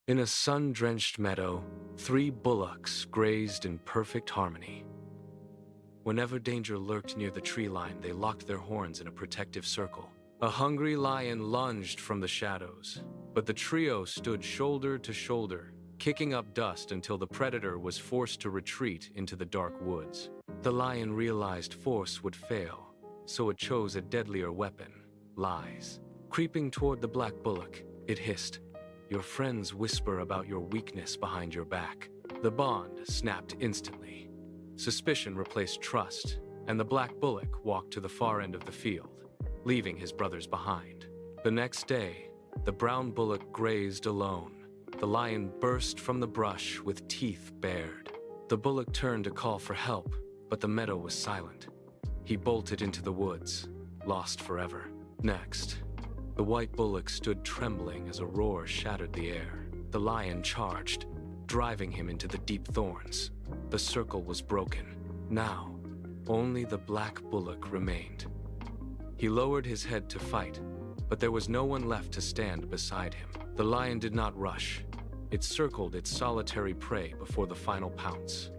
In a sun-drenched meadow, 3 bullocks grazed in perfect harmony. Whenever danger lurked near the tree line, they locked their horns in a protective circle. A hungry lion lunged from the shadows, but the trio stood shoulder to shoulder, kicking up dust until the predator was forced to retreat into the dark woods. The lion realized force would fail, so it chose a deadlier weapon: lies. Creeping toward the black bullock, it hissed, "Your friends whisper about your weakness behind your back." The bond snapped instantly. Suspicion replaced trust, and the black bullock walked to the far end of the field, leaving his brothers behind. The next day, the brown bullock grazed alone. The lion burst from the brush with teeth bared. The bullock turned to call for help, but the meadow was silent. He bolted into the woods, lost forever. Next, the white bullock stood trembling as a roar shattered the air. The lion charged, driving him into the deep thorns. The circle was broken. Now, only the black bullock remained. He lowered his head to fight, but there was no one left to stand beside him. The lion did not rush. It circled its solitary prey before the final pounce.